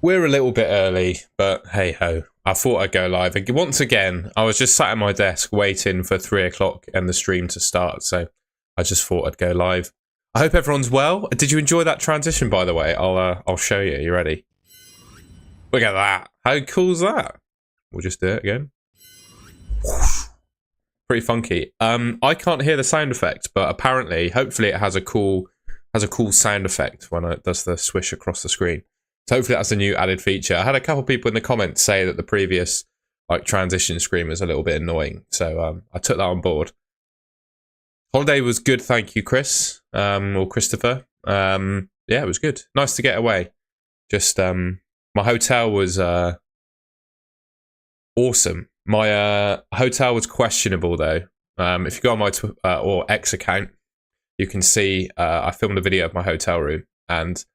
We're a little bit early, but hey ho. I thought I'd go live. Once again, I was just sat at my desk waiting for 3 o'clock and the stream to start, so I just thought I'd go live. I hope everyone's well. Did you enjoy that transition, by the way? I'll show you. You ready? Look at that. How cool is that? We'll just do it again. Pretty funky. I can't hear the sound effect, but apparently, hopefully, it has a cool sound effect when it does the swish across the screen. So hopefully that's a new added feature. I had a couple people in the comments say that the previous transition screen was a little bit annoying, so I took that on board. Holiday was good, thank you, Chris or Christopher. Yeah, it was good. Nice to get away. Just my hotel was awesome. My hotel was questionable though. If you go on my or X account, you can see I filmed a video of my hotel room, and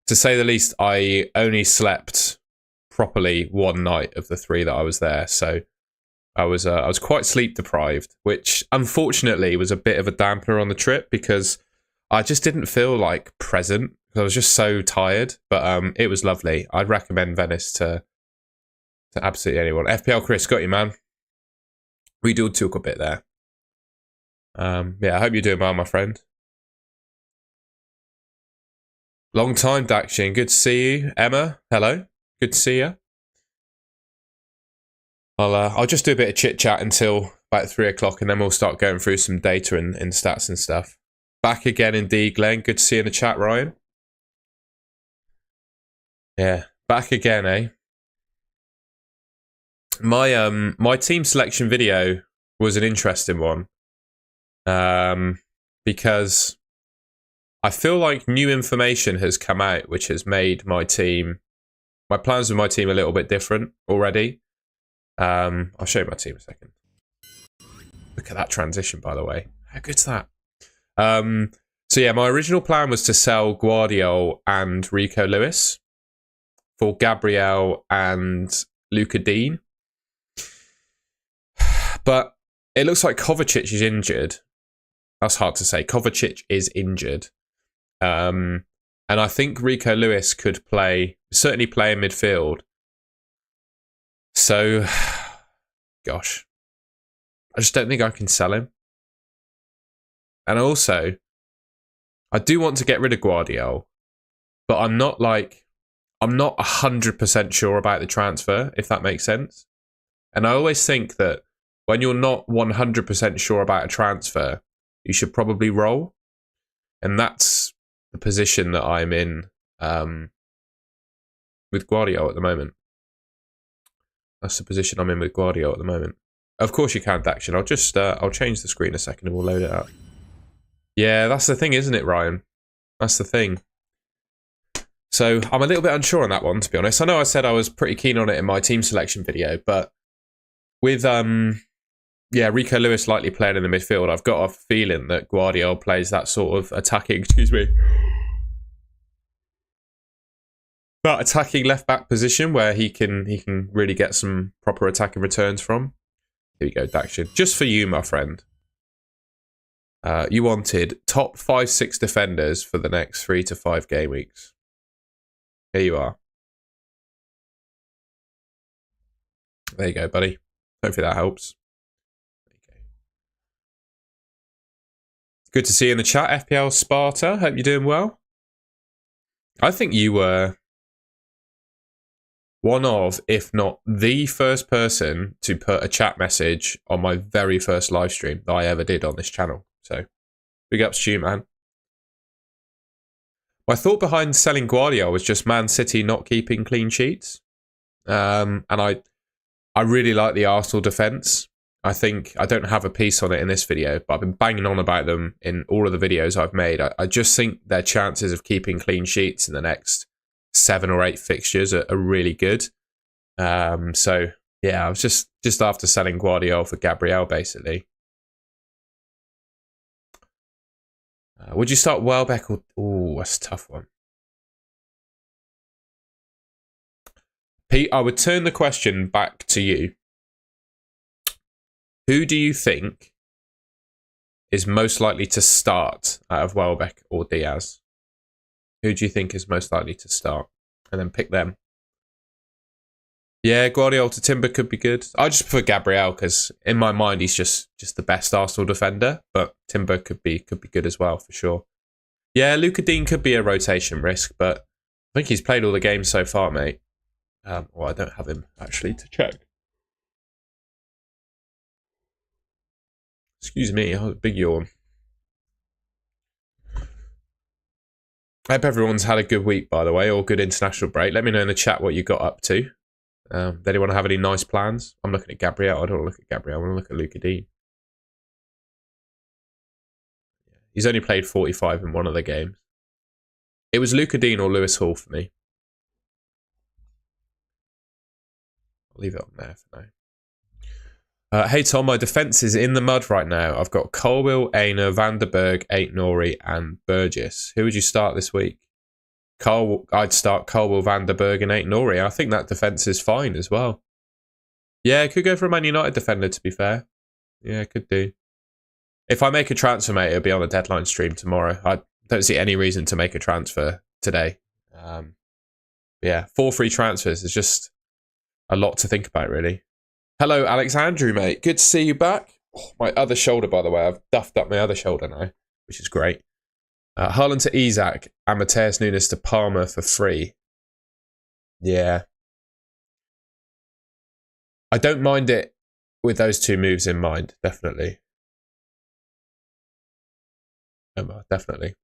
to say the least, I only slept properly one night of the 3 that I was there. So I was quite sleep deprived, which unfortunately was a bit of a dampener on the trip because I just didn't feel like present because I was just so tired. But it was lovely. I'd recommend Venice to absolutely anyone. FPL Chris, got you, man. We do talk a bit there. Yeah, I hope you're doing well, my friend. Long time, Dakshin. Good to see you. Emma, hello. Good to see you. I'll just do a bit of chit chat until about 3 o'clock, and then we'll start going through some data and stats and stuff. Back again, indeed, Glenn. Good to see you in the chat, Ryan. Yeah, back again, eh? My team selection video was an interesting one, because I feel like new information has come out which has made my plans with my team a little bit different already. I'll show you my team in a second. Look at that transition, by the way. How good's that? So yeah, my original plan was to sell Guardiola and Rico Lewis for Gabriel and Luka Dean. But it looks like Kovacic is injured. That's hard to say. Kovacic is injured. And I think Rico Lewis could certainly play in midfield. So, gosh, I just don't think I can sell him. And also, I do want to get rid of Guardiola, but I'm not 100% sure about the transfer, if that makes sense. And I always think that when you're not 100% sure about a transfer, you should probably roll. And that's the position that I'm in with Guardiola at the moment. That's the position I'm in with Guardiola at the moment. Of course you can, Daction. I'll change the screen a second and we'll load it up. Yeah, that's the thing, isn't it, Ryan? That's the thing. So I'm a little bit unsure on that one, to be honest. I know I said I was pretty keen on it in my team selection video, but with Rico Lewis likely playing in the midfield, I've got a feeling that Guardiola plays that sort of attacking, that attacking left back position where he can really get some proper attacking returns from. Here we go, Daction. Just for you, my friend. You wanted top 5-6 defenders for the next 3 to 5 game weeks. Here you are. There you go, buddy. Hopefully that helps. Good to see you in the chat, FPL Sparta. Hope you're doing well. I think you were one of, if not the first person to put a chat message on my very first live stream that I ever did on this channel. So, big ups to you, man. My thought behind selling Guardiola was just Man City not keeping clean sheets. And I really like the Arsenal defence. I think I don't have a piece on it in this video, but I've been banging on about them in all of the videos I've made. I just think their chances of keeping clean sheets in the next 7 or 8 fixtures are really good. So yeah, I was just after selling Guardiola for Gabriel, basically. Would you start Welbeck or... Oh, that's a tough one. Pete, I would turn the question back to you. Who do you think is most likely to start out of Welbeck or Diaz? Who do you think is most likely to start? And then pick them. Yeah, Guardiola to Timber could be good. I just prefer Gabriel because in my mind he's just the best Arsenal defender, but Timber could be good as well for sure. Yeah, Luca Dean could be a rotation risk, but I think he's played all the games so far, mate. Well, I don't have him actually to check. Excuse me, I had a big yawn. I hope everyone's had a good week, by the way, or good international break. Let me know in the chat what you got up to. Does anyone have any nice plans? I'm looking at Gabriel. I don't want to look at Gabriel. I want to look at Luca Dean. He's only played 45 in one of the games. It was Luca Dean or Lewis Hall for me. I'll leave it on there for now. Hey Tom, my defence is in the mud right now. I've got Colwill, Aina, Vanderberg, Aït-Nouri and Burgess. Who would you start this week? I'd start Colwill, Vanderberg and Aït-Nouri. I think that defence is fine as well. Yeah, I could go for a Man United defender, to be fair. Yeah, I could do. If I make a transfer, mate, it'll be on a deadline stream tomorrow. I don't see any reason to make a transfer today. Yeah, 4 free transfers is just a lot to think about, really. Hello, Alexandru, mate. Good to see you back. Oh, my other shoulder, by the way. I've duffed up my other shoulder now, which is great. Haaland to Isak and Mateus Nunes to Palmer for free. Yeah. I don't mind it with those 2 moves in mind, definitely. Definitely.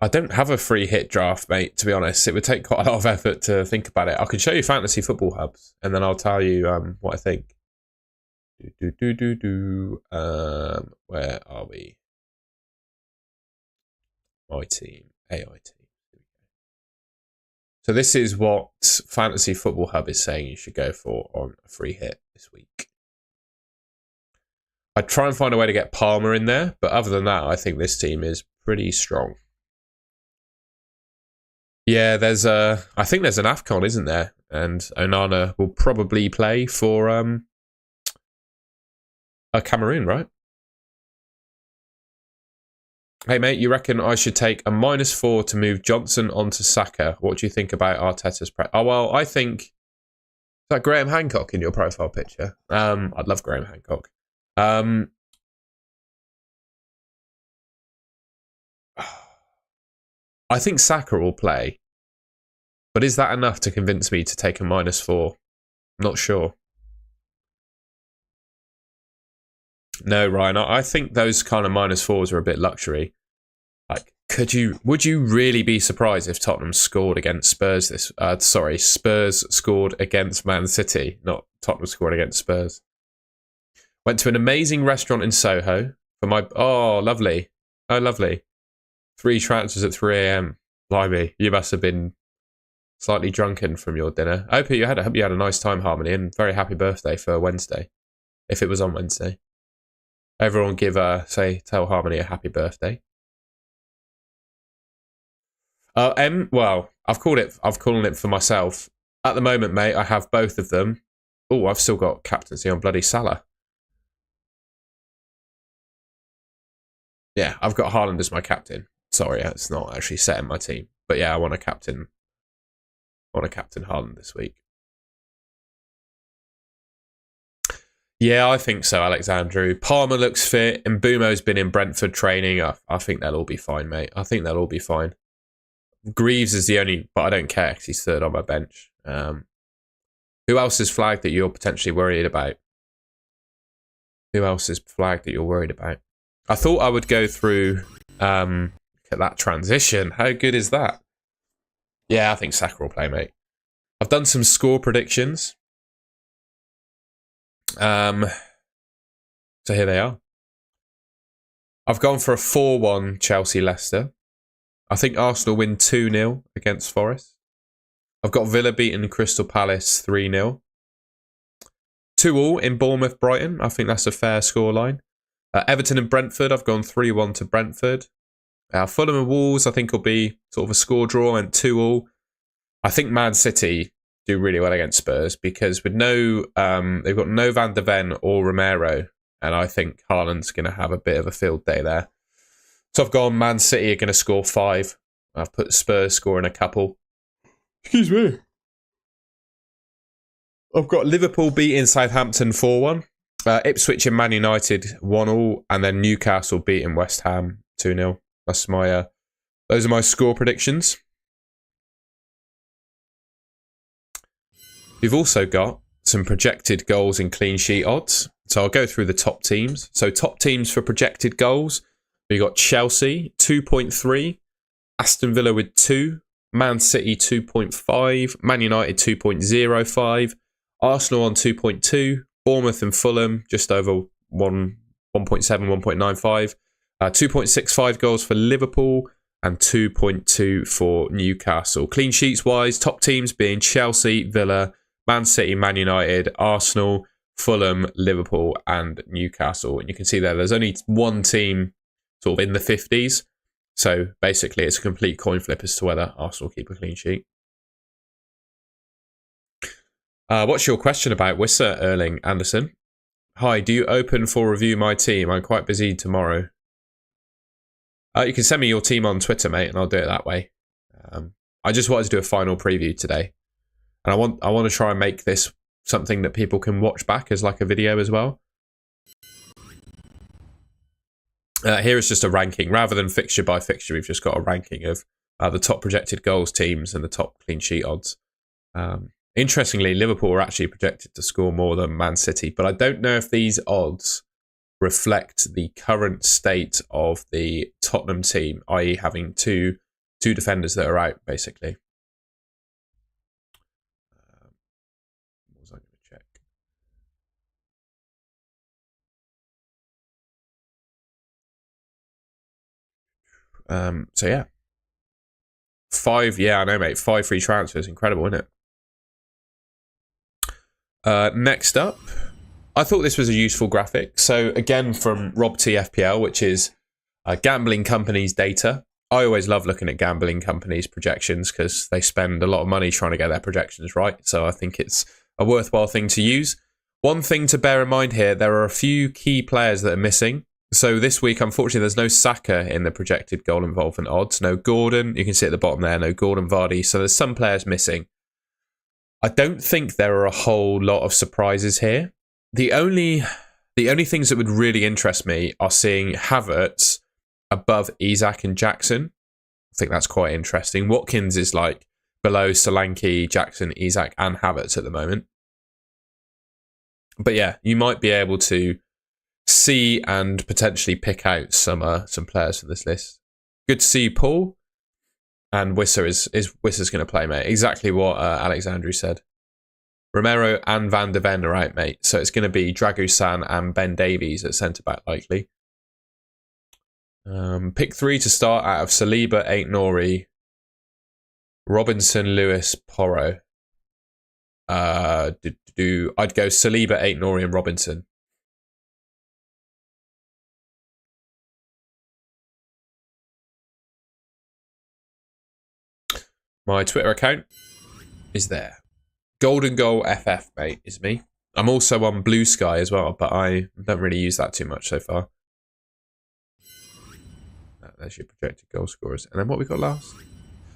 I don't have a free hit draft, mate, to be honest. It would take quite a lot of effort to think about it. I can show you fantasy football hubs, and then I'll tell you what I think. Where are we? My team, AI team. So this is what Fantasy Football Hub is saying you should go for on a free hit this week. I'd try and find a way to get Palmer in there, but other than that, I think this team is pretty strong. Yeah, I think there's an AFCON, isn't there? And Onana will probably play for a Cameroon, right? Hey, mate, you reckon I should take a -4 to move Johnson onto Saka? What do you think about Arteta's prep? Oh, well, I think... Is that Graham Hancock in your profile picture? I'd love Graham Hancock. I think Saka will play. But is that enough to convince me to take a -4? Not sure. No, Ryan, I think those kind of -4s are a bit luxury. Like, would you really be surprised if Tottenham scored against Spurs this... Spurs scored against Man City, not Tottenham scored against Spurs. Went to an amazing restaurant in Soho for my... Oh, lovely. Oh, lovely. 3 transfers at 3 a.m. Blimey, you must have been slightly drunken from your dinner. I hope you had a nice time, Harmony, and very happy birthday for Wednesday, if it was on Wednesday. Everyone tell Harmony a happy birthday. Well, I've called it for myself. At the moment, mate, I have both of them. Oh, I've still got captaincy on bloody Salah. Yeah, I've got Haaland as my captain. Sorry, it's not actually set in my team. But yeah, I want to captain Haaland this week. Yeah, I think so, Alexandru. Palmer looks fit, and Mbumo's been in Brentford training. I think they'll all be fine, mate. I think they'll all be fine. Greaves is the only, but I don't care because he's 3rd on my bench. Who else is flagged that you're potentially worried about? Who else is flagged that you're worried about? I thought I would go through... look at that transition. How good is that? Yeah, I think Saka will play, mate. I've done some score predictions. So here they are. I've gone for a 4-1 Chelsea-Leicester. I think Arsenal win 2-0 against Forest. I've got Villa beating Crystal Palace 3-0. 2-2 in Bournemouth-Brighton. I think that's a fair scoreline. Everton and Brentford, I've gone 3-1 to Brentford. Fulham and Wolves, I think will be sort of a score draw and 2-2. I think Man City do really well against Spurs because with they've got no Van de Ven or Romero, and I think Haaland's going to have a bit of a field day there. So I've gone Man City are going to score 5. I've put Spurs scoring a couple. Excuse me. I've got Liverpool beating Southampton 4-1. Ipswich and Man United 1-1, and then Newcastle beating West Ham 2-0. That's my those are my score predictions. We've also got some projected goals and clean sheet odds. So I'll go through the top teams. So top teams for projected goals. We've got Chelsea 2.3, Aston Villa with 2, Man City 2.5, Man United 2.05, Arsenal on 2.2, Bournemouth and Fulham just over 1.7, 1.95, 2.65 goals for Liverpool and 2.2 for Newcastle. Clean sheets wise, top teams being Chelsea, Villa, Man City, Man United, Arsenal, Fulham, Liverpool and Newcastle. And you can see there's only one team sort of in the 50s. So basically it's a complete coin flip as to whether Arsenal keep a clean sheet. What's your question about Wisser, Erling Anderson? Hi, do you open for review my team? I'm quite busy tomorrow. You can send me your team on Twitter, mate, and I'll do it that way. I just wanted to do a final preview today. And I want to try and make this something that people can watch back as like a video as well. Here is just a ranking. Rather than fixture by fixture, we've just got a ranking of the top projected goals teams and the top clean sheet odds. Interestingly, Liverpool are actually projected to score more than Man City, but I don't know if these odds reflect the current state of the Tottenham team, i.e. having two defenders that are out, basically. What was I going to check? So yeah. 5, yeah, I know, mate. 5 free transfers. Incredible, isn't it? Next up, I thought this was a useful graphic. So again, from Rob T FPL, which is gambling companies' data. I always love looking at gambling companies' projections because they spend a lot of money trying to get their projections right. So I think it's a worthwhile thing to use. One thing to bear in mind here, there are a few key players that are missing. So this week, unfortunately, there's no Saka in the projected goal involvement odds. No Gordon. You can see at the bottom there, no Gordon, Vardy. So there's some players missing. I don't think there are a whole lot of surprises here. The only things that would really interest me are seeing Havertz above Isak and Jackson. I think that's quite interesting. Watkins is like below Solanke, Jackson, Isak and Havertz at the moment. But yeah, you might be able to see and potentially pick out some players from this list. Good to see Paul. And Wisser's going to play, mate. Exactly what Alexandru said. Romero and Van de Ven are out, mate. So it's going to be Dragusan and Ben Davies at centre-back, likely. Pick 3 to start out of Saliba, Aït-Nouri, Robinson, Lewis, Porro. I'd go Saliba, Aït-Nouri and Robinson. My Twitter account is there. Golden Goal FF, mate, is me. I'm also on Blue Sky as well, but I don't really use that too much so far. There's your projected goal scorers. And then what we got last?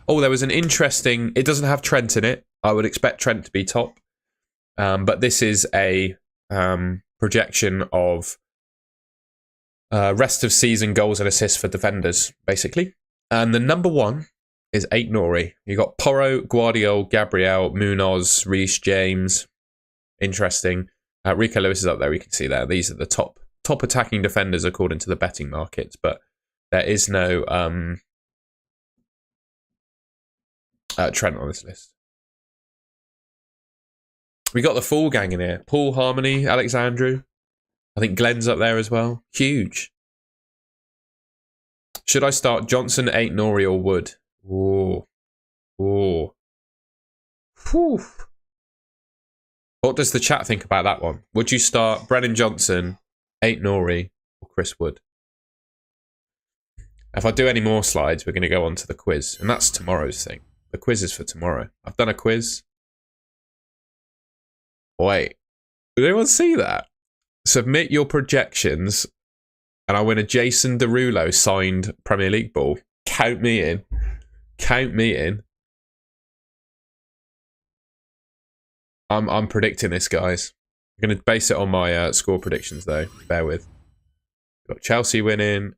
Oh, there was an interesting... It doesn't have Trent in it. I would expect Trent to be top. But this is a projection of rest of season goals and assists for defenders, basically. And the number 1 is Aït-Nouri. You got Porro, Guardiola, Gabriel, Munoz, Reece James. Interesting. Rico Lewis is up there. We can see there. These are the top attacking defenders according to the betting markets, but there is no Trent on this list. We got the full gang in here. Paul, Harmony, Alexandru. I think Glenn's up there as well. Huge. Should I start Johnson, Aït-Nouri or Wood? Ooh. Ooh. Whew. What does the chat think about that one? Would you start Brennan Johnson, Aït-Nouri, or Chris Wood? If I do any more slides, we're going to go on to the quiz. And that's tomorrow's thing. The quiz is for tomorrow. I've done a quiz. Wait. Did anyone see that? Submit your projections and I win a Jason Derulo signed Premier League ball. Count me in. Count me in. I'm predicting this, guys. I'm going to base it on my score predictions, though. Bear with. Got Chelsea winning,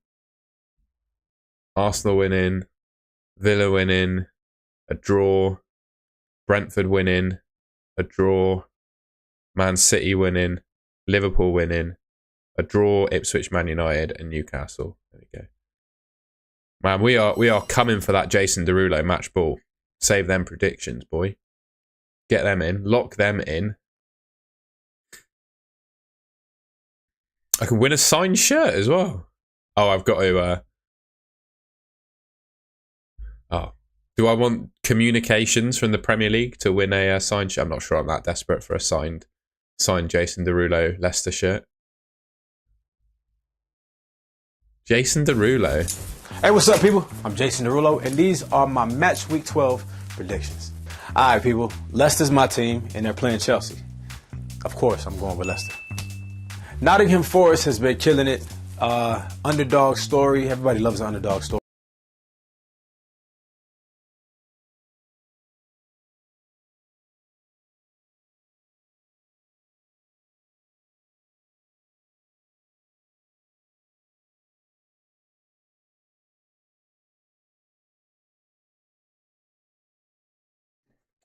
Arsenal winning, Villa winning, a draw, Brentford winning, a draw, Man City winning, Liverpool winning, a draw, Ipswich, Man United, and Newcastle. There we go. Man, we are coming for that Jason Derulo match ball. Save them predictions, boy. Get them in. Lock them in. I can win a signed shirt as well. Oh, I've got to... Oh. Do I want communications from the Premier League to win a signed shirt? I'm not sure I'm that desperate for a signed Jason Derulo Leicester shirt. Jason Derulo. Hey, what's up, people? I'm Jason Derulo, and these are my match week 12 predictions. All right, people. Leicester's my team, and they're playing Chelsea. Of course, I'm going with Leicester. Nottingham Forest has been killing it. Underdog story. Everybody loves an underdog story.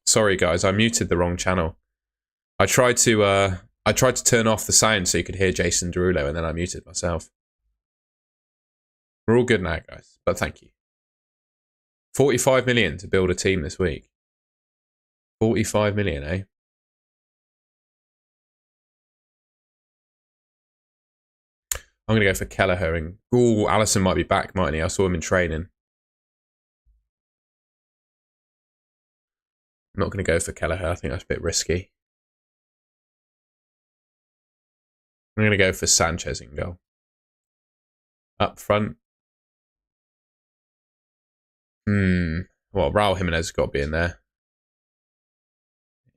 Sorry, guys, I muted the wrong channel. I tried to turn off the sound so you could hear Jason Derulo, and then I muted myself. We're all good now, guys, but thank you. 45 million to build a team this week. 45 million, eh? I'm going to go for Kelleher. And ooh, Allison might be back, mightn't he? I saw him in training. I'm not going to go for Kelleher. I think that's a bit risky. I'm going to go for Sanchez in goal. Up front. Well, Raul Jimenez has got to be in there.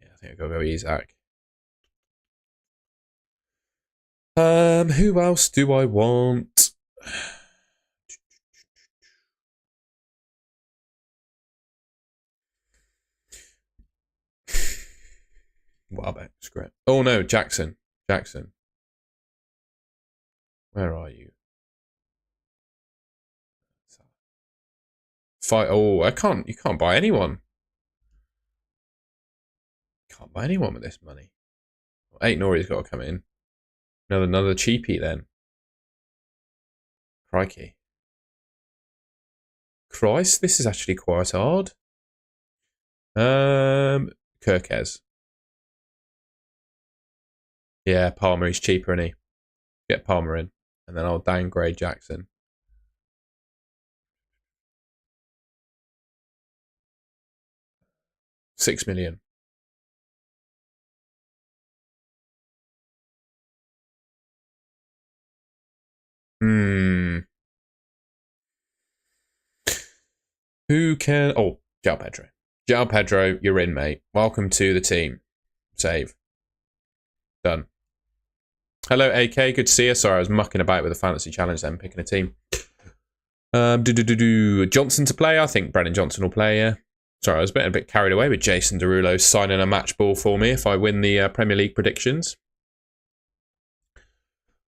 Yeah, I think I've got to go Isaac. Who else do I want? Welbeck, script. Oh no, Jackson. Jackson. Where are you? Fight. Oh, you can't buy anyone. Can't buy anyone with this money. Eight Nori's got to come in. Another cheapie then. Crikey. Christ, this is actually quite hard. Kirkez. Yeah, Palmer, he's cheaper, isn't he? Get Palmer in. And then I'll downgrade Jackson. $6 million. Who can... Oh, João Pedro. João Pedro, you're in, mate. Welcome to the team. Save. Done. Hello, AK. Good to see you. Sorry, I was mucking about with the fantasy challenge then, picking a team. Johnson to play. I think Brennan Johnson will play, yeah. Sorry, I was a bit carried away with Jason Derulo signing a match ball for me if I win the Premier League predictions.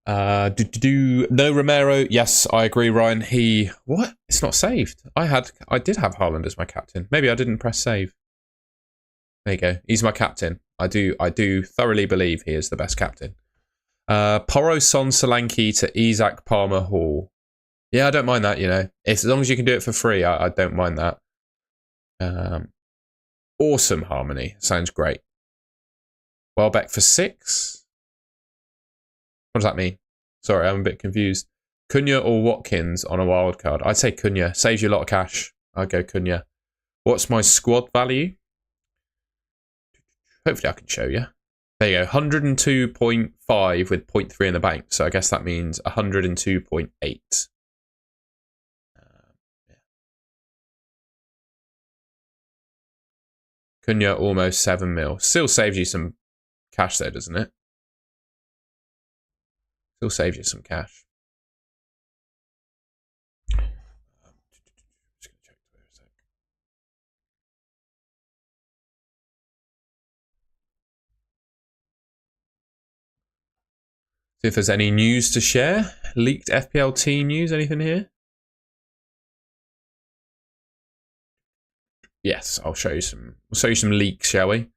No Romero. Yes, I agree, Ryan. What? It's not saved. I did have Haaland as my captain. Maybe I didn't press save. There you go. He's my captain. I do thoroughly believe he is the best captain. Porro, Son, Solanke to Isaac, Palmer, Hall. Yeah, I don't mind that, you know. As long as you can do it for free, I don't mind that. Awesome harmony. Sounds great. Welbeck for 6. What does that mean? Sorry, I'm a bit confused. Cunha or Watkins on a wild card? I'd say Cunha. Saves you a lot of cash. I'd go Cunha. What's my squad value? Hopefully I can show you. There you go. 102.5 with 0.3 in the bank. So I guess that means 102.8. Yeah. Cunha almost 7 mil. Still saves you some cash there, doesn't it? Still saves you some cash. Just gonna check for a sec. See if there's any news to share. Leaked FPL.Team news, anything here? Yes, I'll show you some. We'll show you some leaks, shall we?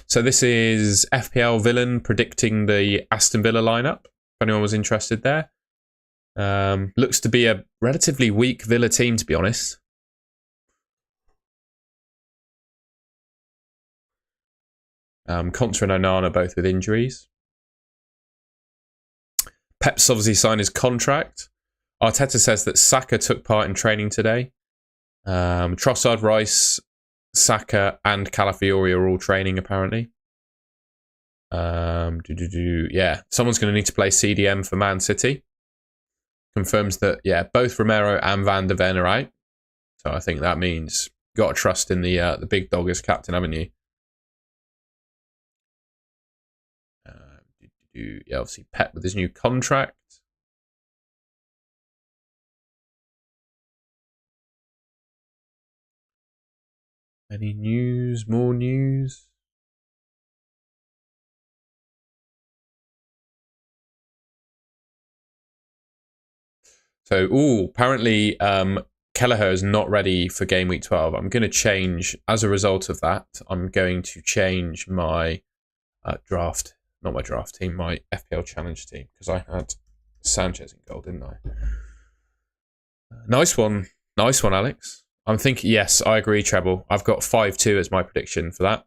So this is FPL Villain predicting the Aston Villa lineup. If anyone was interested there, looks to be a relatively weak Villa team, to be honest. Contra and Onana both with injuries. Pep's obviously signed his contract. Arteta says that Saka took part in training today. Trossard, Rice, Saka, and Calafiori are all training apparently. Yeah, someone's going to need to play CDM for Man City. Confirms that both Romero and Van de Ven are out. So I think that means you got to trust in the big dog as captain, haven't you? Obviously Pep with his new contract. Any news? More news? So, apparently Kelleher is not ready for Game Week 12. I'm going to change, as a result of that, I'm going to change my draft, not my draft team, my FPL Challenge team, because I had Sanchez in goal, didn't I? Nice one, Alex. I'm thinking, yes, I agree, Treble. I've got 5-2 as my prediction for that.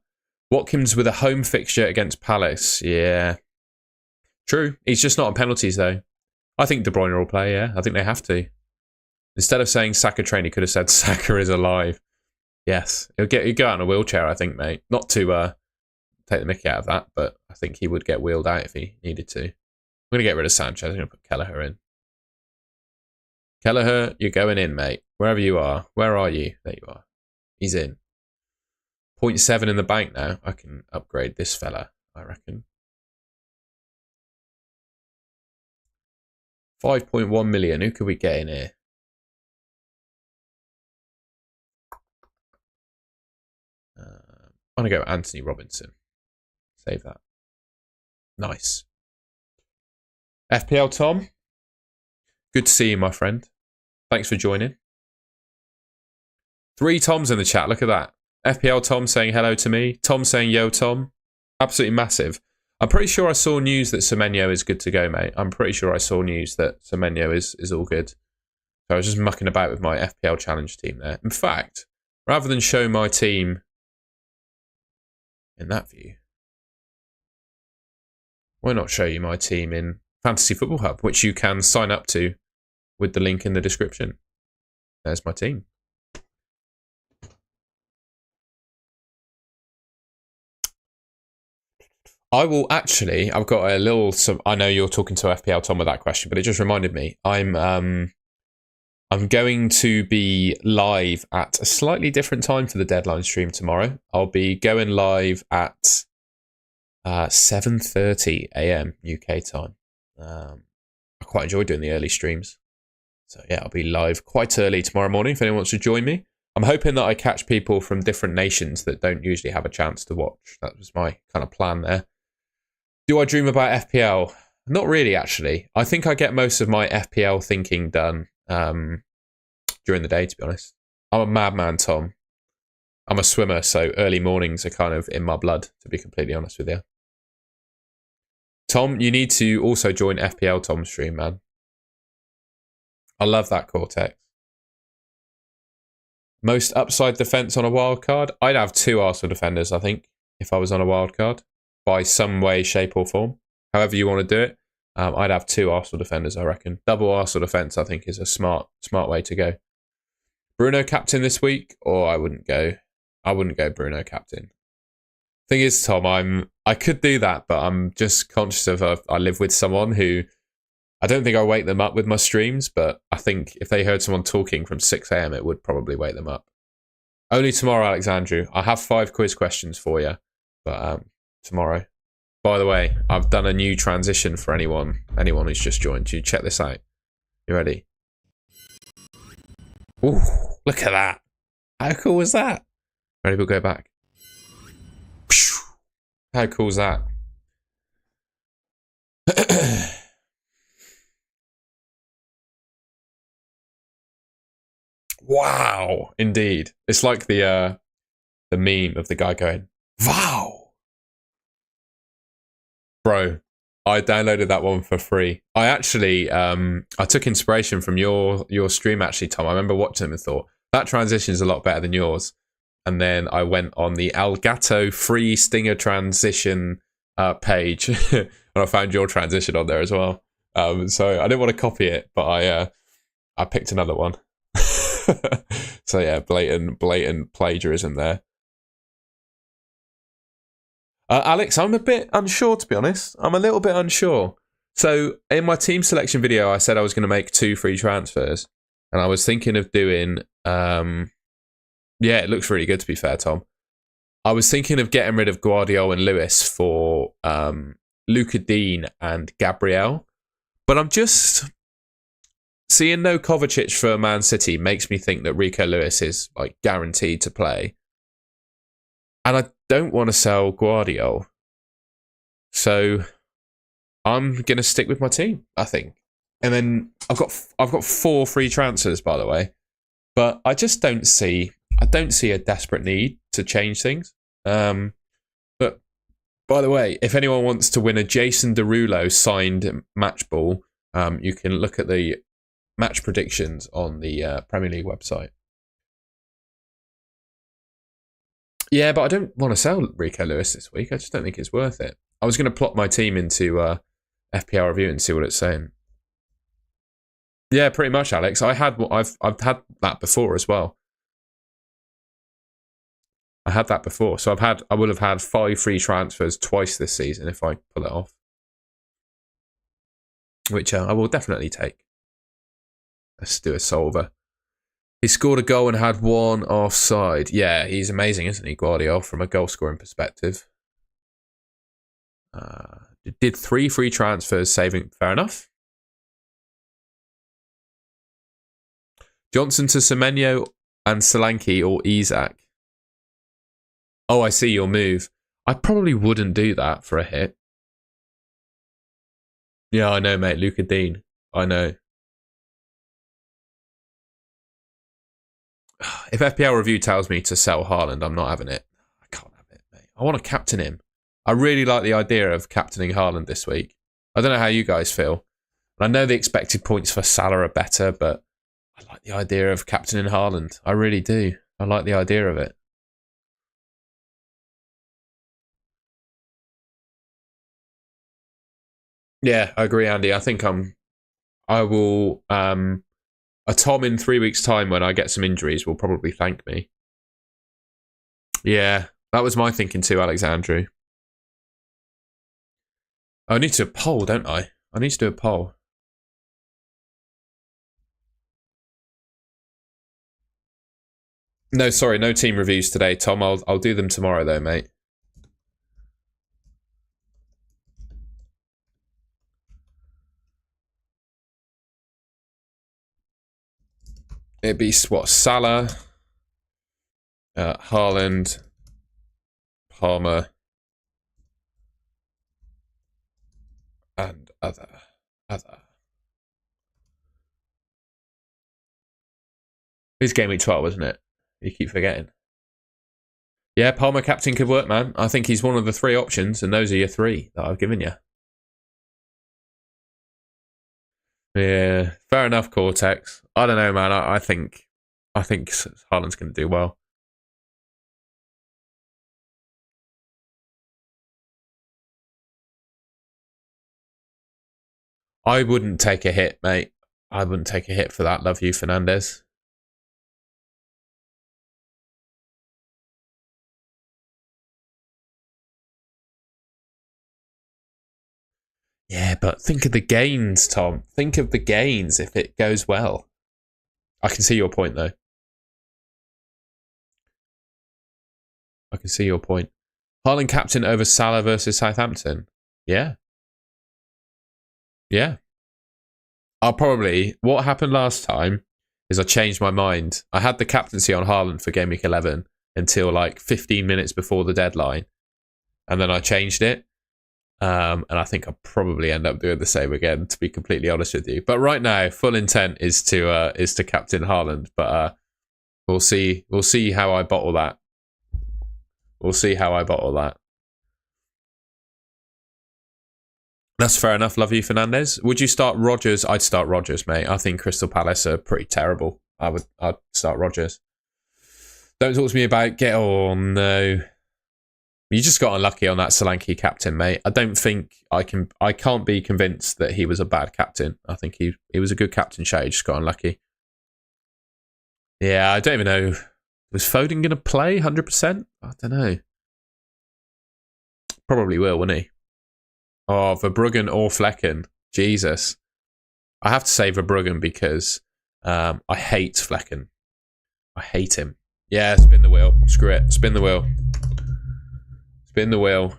Watkins with a home fixture against Palace. Yeah. True. He's just not on penalties, though. I think De Bruyne will play, yeah. I think they have to. Instead of saying Saka train, he could have said Saka is alive. Yes. He'll go out in a wheelchair, I think, mate. Not to take the mickey out of that, but I think he would get wheeled out if he needed to. I'm going to get rid of Sanchez. I'm going to put Kelleher in. Kelleher, you're going in, mate. Wherever you are. Where are you? There you are. He's in. 0.7 in the bank now. I can upgrade this fella, I reckon. 5.1 million. Who could we get in here? I'm going to go Anthony Robinson. Save that. Nice. FPL Tom. Good to see you, my friend. Thanks for joining. 3 Toms in the chat. Look at that. FPL Tom saying hello to me. Tom saying yo, Tom. Absolutely massive. I'm pretty sure I saw news that Semenyo is good to go, mate. I'm pretty sure I saw news that Semenyo is all good. So I was just mucking about with my FPL Challenge team there. In fact, rather than show my team in that view, why not show you my team in Fantasy Football Hub, which you can sign up to with the link in the description. There's my team. I will actually, I've got a little, I know you're talking to FPL Tom with that question, but it just reminded me, I'm going to be live at a slightly different time for the deadline stream tomorrow. I'll be going live at 7:30 a.m. UK time. I quite enjoy doing the early streams. So yeah, I'll be live quite early tomorrow morning if anyone wants to join me. I'm hoping that I catch people from different nations that don't usually have a chance to watch. That was my kind of plan there. Do I dream about FPL? Not really, actually. I think I get most of my FPL thinking done during the day, to be honest. I'm a madman, Tom. I'm a swimmer, so early mornings are kind of in my blood, to be completely honest with you. Tom, you need to also join FPL Tom's stream, man. I love that Cortex. Most upside defense on a wild card? I'd have 2 Arsenal defenders, I think, if I was on a wild card, by some way, shape or form. However you want to do it, I'd have 2 Arsenal defenders, I reckon. Double Arsenal defense, I think, is a smart way to go. Bruno captain this week? Or I wouldn't go Bruno captain. Thing is, Tom, I could do that, but I'm just conscious of I live with someone who I don't think I wake them up with my streams, but I think if they heard someone talking from 6 a.m, it would probably wake them up. Only tomorrow, Alexandru. I have 5 quiz questions for you, but tomorrow. By the way, I've done a new transition for anyone who's just joined. You check this out. You ready? Ooh, look at that. How cool is that? Ready, we'll go back. How cool is that? Wow, indeed. It's like the meme of the guy going, "Wow." Bro, I downloaded that one for free. I actually I took inspiration from your stream actually, Tom. I remember watching them and thought that transition is a lot better than yours. And then I went on the Elgato free stinger transition page and I found your transition on there as well. So I didn't want to copy it, but I picked another one. So yeah, blatant plagiarism there. Alex, I'm a bit unsure, to be honest. I'm a little bit unsure. So in my team selection video, I said I was going to make 2 free transfers. And I was thinking of doing... yeah, it looks really good, to be fair, Tom. I was thinking of getting rid of Guardiola and Lewis for Luca Dean and Gabriel. But I'm just... Seeing no Kovacic for Man City makes me think that Rico Lewis is like guaranteed to play. And I don't want to sell Guardiola. So I'm going to stick with my team, I think. And then I've got 4 free transfers, by the way. But I just don't see a desperate need to change things. But by the way, if anyone wants to win a Jason Derulo signed match ball, you can look at the match predictions on the Premier League website. Yeah, but I don't want to sell Rico Lewis this week. I just don't think it's worth it. I was going to plot my team into FPL review and see what it's saying. Yeah, pretty much, Alex. I've had that before as well. I had that before, so I would have had 5 free transfers twice this season if I pull it off, which I will definitely take. Let's do a solver. He scored a goal and had 1 offside. Yeah, he's amazing, isn't he, Guardiola, from a goal scoring perspective? Did 3 free transfers, saving. Fair enough. Johnson to Semenyo and Solanke or Isak. Oh, I see your move. I probably wouldn't do that for a hit. Yeah, I know, mate. Luca Dean. I know. If FPL review tells me to sell Haaland, I'm not having it. I can't have it, mate. I want to captain him. I really like the idea of captaining Haaland this week. I don't know how you guys feel. I know the expected points for Salah are better, but I like the idea of captaining Haaland. I really do. I like the idea of it. Yeah, I agree, Andy. I think I will... a Tom in 3 weeks' time when I get some injuries will probably thank me. Yeah, that was my thinking too, Alexandru. I need to do a poll, don't I? I need to do a poll. No, sorry, no team reviews today, Tom. I'll do them tomorrow though, mate. It'd be what? Salah, Haaland, Palmer, and other. It's Gameweek 12, isn't it? You keep forgetting. Yeah, Palmer captain could work, man. I think he's one of the 3 options, and those are your 3 that I've given you. Yeah, fair enough, Cortex. I don't know, man. I think Haaland's going to do well. I wouldn't take a hit, mate. I wouldn't take a hit for that. Love you, Fernandez. Yeah, but think of the gains, Tom. Think of the gains if it goes well. I can see your point, though. I can see your point. Haaland captain over Salah versus Southampton. Yeah. Yeah. What happened last time is I changed my mind. I had the captaincy on Haaland for Game Week 11 until like 15 minutes before the deadline. And then I changed it. And I think I'll probably end up doing the same again, to be completely honest with you. But right now, full intent is to captain Haaland. But We'll see. We'll see how I bottle that. We'll see how I bottle that. That's fair enough. Love you, Fernandez. Would you start Rodgers? I'd start Rodgers, mate. I think Crystal Palace are pretty terrible. I'd start Rodgers. Don't talk to me about oh no. You just got unlucky on that Solanke captain, mate. I don't think I can't be convinced that he was a bad captain. I think he was a good captain shout. He just got unlucky. Yeah, I don't even know. Was Foden going to play 100%? I don't know. Probably will, won't he? Oh, Verbruggen or Flecken. Jesus. I have to say Verbruggen because I hate Flecken. I hate him. Yeah, spin the wheel. Screw it. Spin the wheel. Spin the wheel.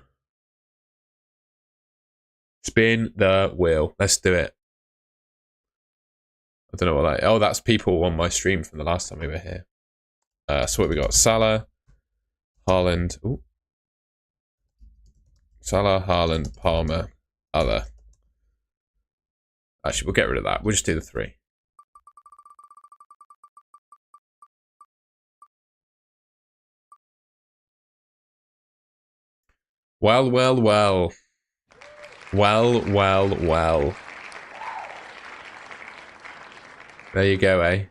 Spin the wheel. Let's do it. I don't know what that... Oh, that's people on my stream from the last time we were here. So what we got? Salah, Haaland. Ooh. Salah, Haaland, Palmer, other. Actually, we'll get rid of that. We'll just do the 3. Well, well, well. Well, well, well. There you go, eh?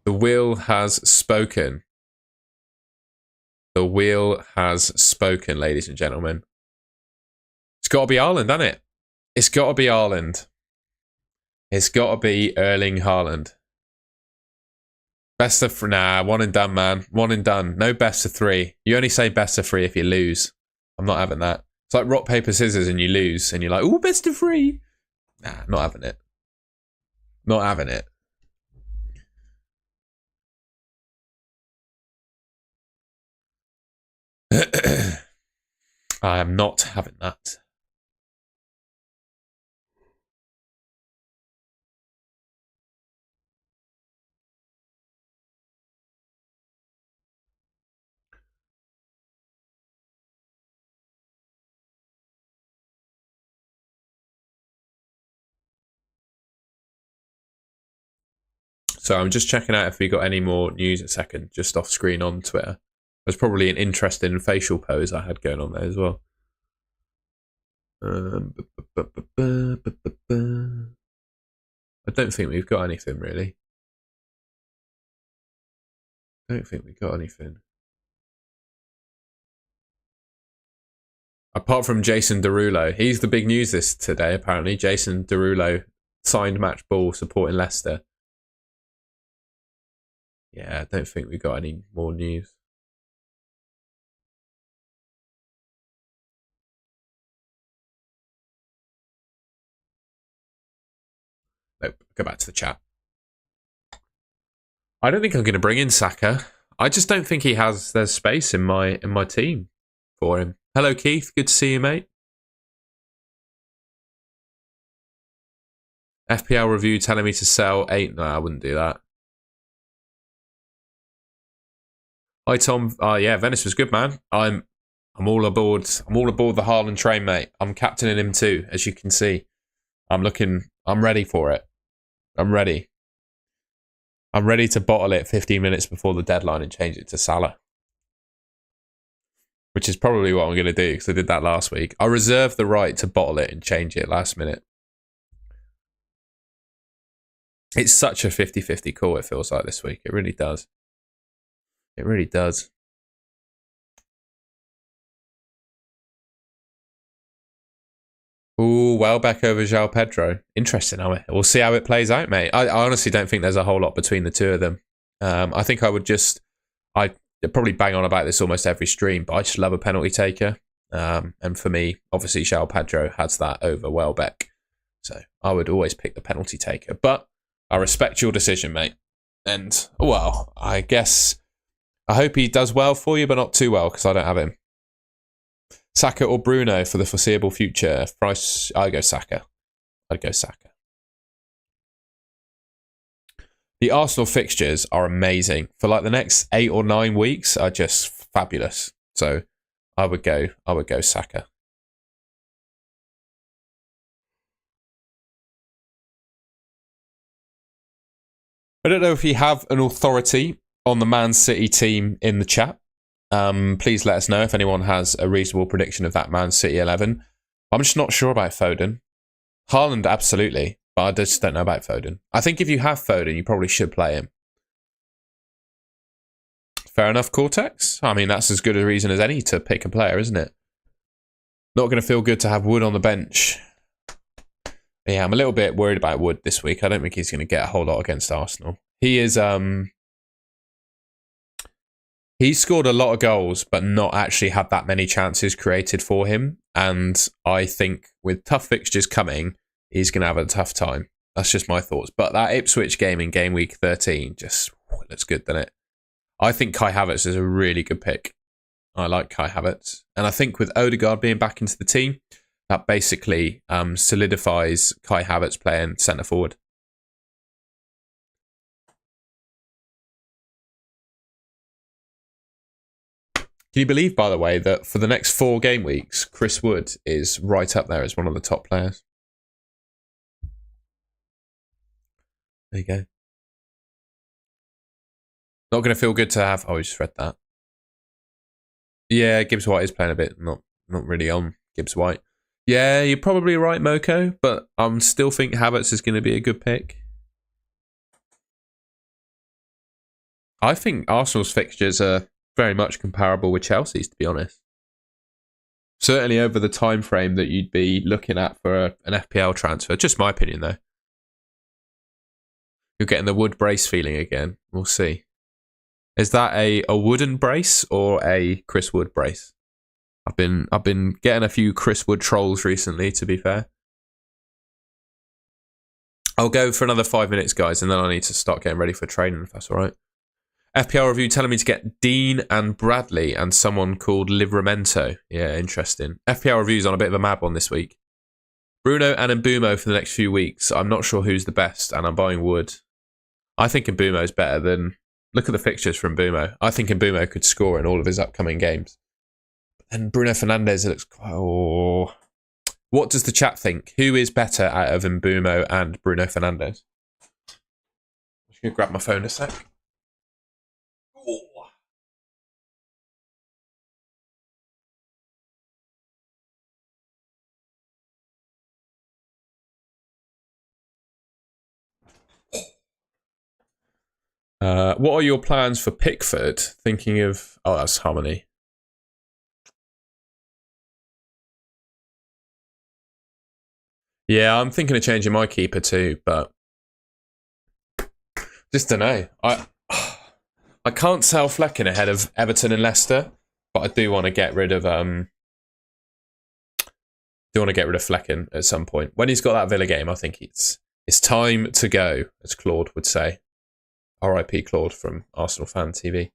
The wheel has spoken. The wheel has spoken, ladies and gentlemen. It's got to be Haaland, hasn't it? It's got to be Haaland. It's got to be Erling Haaland. Best of... Nah, 1 and done, man. 1 and done. No best of 3. You only say best of 3 if you lose. I'm not having that. It's like rock, paper, scissors and you lose. And you're like, ooh, best of 3. Nah, not having it. Not having it. I am not having that. So I'm just checking out if we got any more news a second, just off screen on Twitter. There's probably an interesting facial pose I had going on there as well. I don't think we've got anything really. I don't think we got anything. Apart from Jason Derulo. He's the big news today, apparently. Jason Derulo signed match ball supporting Leicester. Yeah, I don't think we got any more news. Nope, go back to the chat. I don't think I'm going to bring in Saka. I just don't think there's space in my team for him. Hello, Keith. Good to see you, mate. FPL review telling me to sell 8. No, I wouldn't do that. Hi, Tom. Yeah, Venice was good, man. I'm all aboard. I'm all aboard the Haaland train, mate. I'm captaining him too, as you can see. I'm ready for it. I'm ready. I'm ready to bottle it 15 minutes before the deadline and change it to Salah. Which is probably what I'm going to do, because I did that last week. I reserve the right to bottle it and change it last minute. It's such a 50-50 call, it feels like this week. It really does. It really does. Ooh, Welbeck over João Pedro. Interesting. We'll see how it plays out, mate. I honestly don't think there's a whole lot between the two of them. I think I probably bang on about this almost every stream, but I just love a penalty taker. And for me, obviously, João Pedro has that over Welbeck. So I would always pick the penalty taker. But I respect your decision, mate. And, well, I guess I hope he does well for you, but not too well, because I don't have him. Saka or Bruno for the foreseeable future? Price, I'd go Saka. The Arsenal fixtures are amazing. For like the next 8 or 9 weeks are just fabulous. So I would go Saka. I don't know if you have an authority on the Man City team in the chat. Please let us know if anyone has a reasonable prediction of that Man City 11. I'm just not sure about Foden. Haaland, absolutely, but I just don't know about Foden. I think if you have Foden, you probably should play him. Fair enough, Cortex. I mean, that's as good a reason as any to pick a player, isn't it? Not going to feel good to have Wood on the bench. Yeah, I'm a little bit worried about Wood this week. I don't think he's going to get a whole lot against Arsenal. He is... He's scored a lot of goals, but not actually had that many chances created for him. And I think with tough fixtures coming, he's going to have a tough time. That's just my thoughts. But that Ipswich game in game week 13 just looks good, doesn't it? I think Kai Havertz is a really good pick. I like Kai Havertz. And I think with Odegaard being back into the team, that basically solidifies Kai Havertz playing centre forward. Can you believe, by the way, that for the next 4 game weeks, Chris Wood is right up there as one of the top players? There you go. Not going to feel good to have... Oh, I just read that. Yeah, Gibbs White is playing a bit. Not really on Gibbs White. Yeah, you're probably right, Moko, but I still think Havertz is going to be a good pick. I think Arsenal's fixtures are very much comparable with Chelsea's, to be honest. Certainly over the time frame that you'd be looking at for an FPL transfer. Just my opinion, though. You're getting the Wood brace feeling again. We'll see. Is that a wooden brace or a Chris Wood brace? I've been getting a few Chris Wood trolls recently, to be fair. I'll go for another 5 minutes, guys, and then I need to start getting ready for training, if that's all right. FPL review telling me to get Dean and Bradley and someone called Livramento. Yeah, interesting. FPL review's on a bit of a mad one this week. Bruno and Mbumo for the next few weeks. I'm not sure who's the best, and I'm buying Wood. I think Mbumo's better than... Look at the fixtures from Mbumo. I think Mbumo could score in all of his upcoming games. And Bruno Fernandes looks quite... Oh. What does the chat think? Who is better out of Mbumo and Bruno Fernandes? I'm just going to grab my phone a sec. What are your plans for Pickford? Thinking of... Oh, that's Harmony. Yeah, I'm thinking of changing my keeper too, but... Just don't know. I can't sell Flecken ahead of Everton and Leicester, but I do want to get rid of... Flecken at some point. When he's got that Villa game, I think it's time to go, as Claude would say. R.I.P. Claude from Arsenal Fan TV.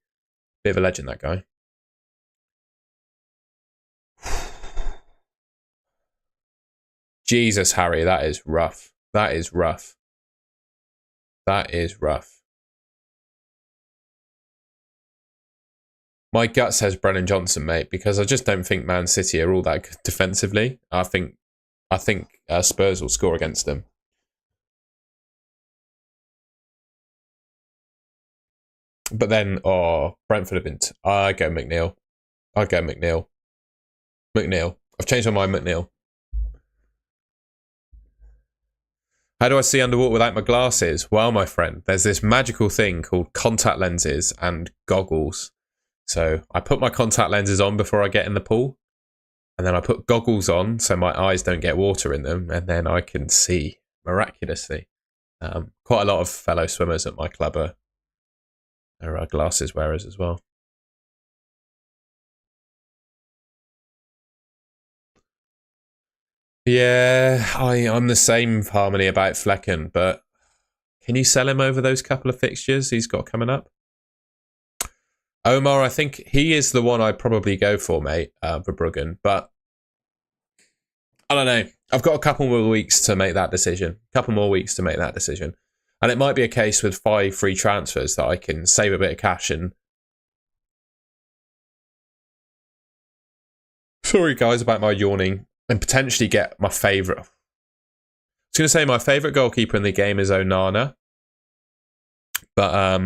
Bit of a legend, that guy. Jesus, Harry, that is rough. That is rough. That is rough. My gut says Brennan Johnson, mate, because I just don't think Man City are all that good defensively. I think Spurs will score against them. But then, Brentford have been... I go McNeil. McNeil. I've changed my mind, McNeil. How do I see underwater without my glasses? Well, my friend, there's this magical thing called contact lenses and goggles. So I put my contact lenses on before I get in the pool. And then I put goggles on so my eyes don't get water in them. And then I can see miraculously. Quite a lot of fellow swimmers at my club are glasses wearers as well. Yeah, I'm the same, Harmony, about Flecken, but can you sell him over those couple of fixtures he's got coming up? Omar, I think he is the one I'd probably go for, mate, for Bruggen, but I don't know. I've got a couple more weeks to make that decision. And it might be a case with 5 free transfers that I can save a bit of cash and... Sorry, guys, about my yawning. And potentially get my favourite... I was going to say my favourite goalkeeper in the game is Onana. But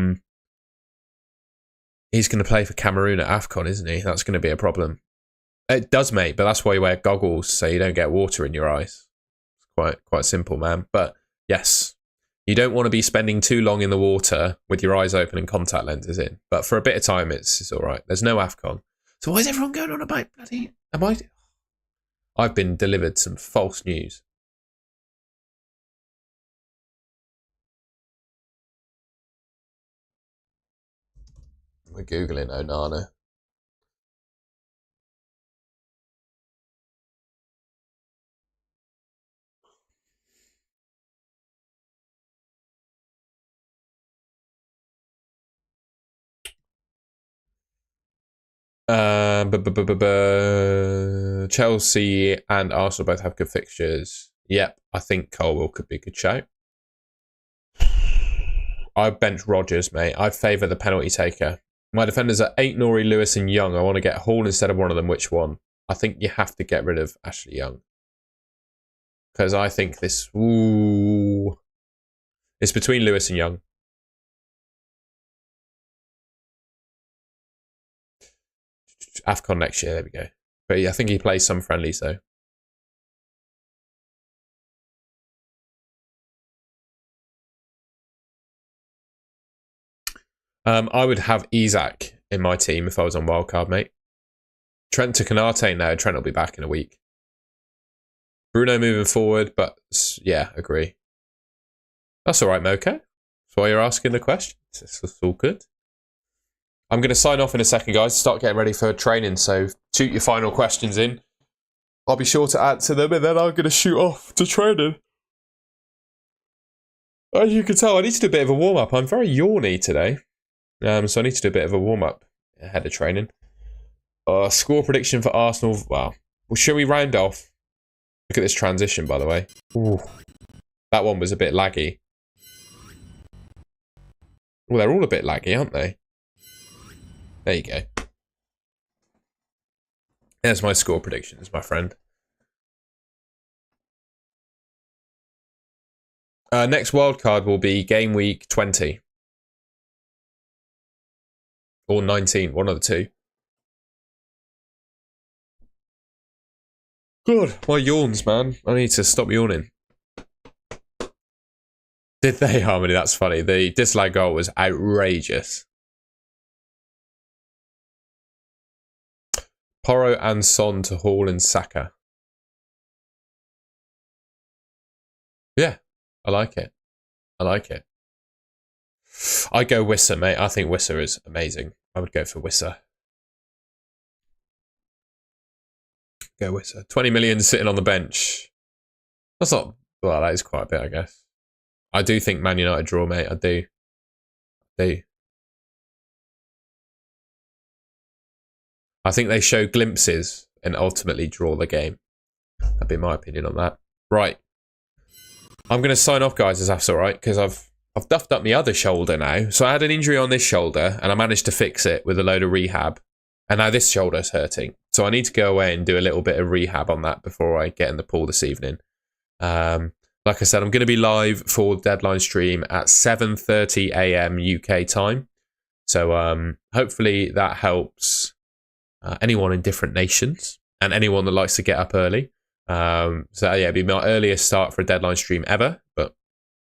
He's going to play for Cameroon at AFCON, isn't he? That's going to be a problem. It does, mate, but that's why you wear goggles, so you don't get water in your eyes. It's quite simple, man. But yes, you don't want to be spending too long in the water with your eyes open and contact lenses in. But for a bit of time, it's all right. There's no AFCON. So why is everyone going on about bloody... I've been delivered some false news. We're Googling Onana. Chelsea and Arsenal both have good fixtures. Yep, I think Colwell could be a good shout. I bench Rodgers, mate. I favour the penalty taker. My defenders are 8, Norrie, Lewis and Young. I want to get Hall instead of one of them. Which one? I think you have to get rid of Ashley Young. Because I think this... Ooh, it's between Lewis and Young. AFCON next year, there we go. But yeah, I think he plays some friendlies though. I would have Isak in my team if I was on wildcard, mate. Trent to Canate now. Trent will be back in a week. Bruno moving forward, but yeah, agree. That's all right, Mocha. That's why you're asking the question. It's all good. I'm going to sign off in a second, guys. Start getting ready for training. So shoot your final questions in. I'll be sure to answer them, and then I'm going to shoot off to training. As you can tell, I need to do a bit of a warm-up. I'm very yawny today. So I need to do a bit of a warm-up ahead of training. Score prediction for Arsenal. Wow. Well, shall we round off? Look at this transition, by the way. Ooh. That one was a bit laggy. Well, they're all a bit laggy, aren't they? There you go. There's my score predictions, my friend. Next wildcard will be game week 20. Or 19, one of the two. God, my yawns, man. I need to stop yawning. Did they, Harmony? That's funny. The dislike goal was outrageous. Porro and Son to Hall and Saka. Yeah, I like it. I like it. I go Wissa, mate. I think Wissa is amazing. I would go for Wissa. Go Wissa. 20 million sitting on the bench. That's not... Well, that is quite a bit, I guess. I do think Man United draw, mate. I do. I think they show glimpses and ultimately draw the game. That'd be my opinion on that. Right. I'm going to sign off, guys, if that's all right, because I've duffed up my other shoulder now. So I had an injury on this shoulder, and I managed to fix it with a load of rehab. And now this shoulder's hurting. So I need to go away and do a little bit of rehab on that before I get in the pool this evening. Like I said, I'm going to be live for the deadline stream at 7:30 a.m. UK time. So hopefully that helps anyone in different nations and anyone that likes to get up early. So yeah, it'd be my earliest start for a deadline stream ever, but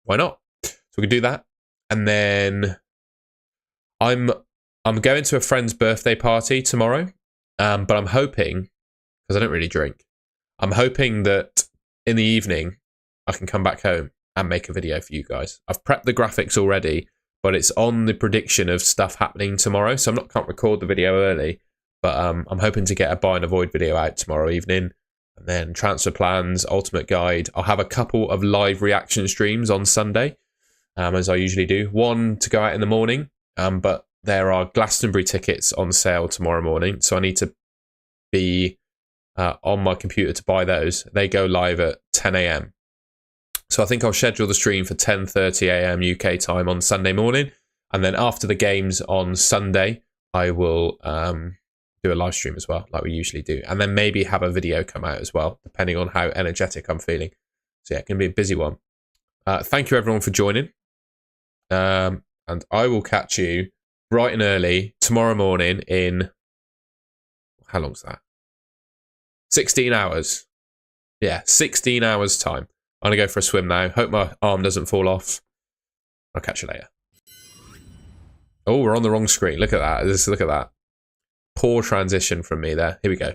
why not? So we can do that. And then I'm going to a friend's birthday party tomorrow, but I'm hoping, because I don't really drink, I'm hoping that in the evening I can come back home and make a video for you guys. I've prepped the graphics already, but it's on the prediction of stuff happening tomorrow, so can't record the video early, but I'm hoping to get a buy and avoid video out tomorrow evening. And then transfer plans, ultimate guide. I'll have a couple of live reaction streams on Sunday, as I usually do. One to go out in the morning, but there are Glastonbury tickets on sale tomorrow morning, so I need to be on my computer to buy those. They go live at 10 a.m. So I think I'll schedule the stream for 10:30 a.m. UK time on Sunday morning, and then after the games on Sunday, I will do a live stream as well, like we usually do, and then maybe have a video come out as well, depending on how energetic I'm feeling. So yeah, it can be a busy one. Thank you everyone for joining, and I will catch you bright and early tomorrow morning in, how long's that? 16 hours. Yeah, 16 hours time. I'm going to go for a swim now. Hope my arm doesn't fall off. I'll catch you later. Oh, we're on the wrong screen. Look at that. Look at that. Poor transition from me there. Here we go.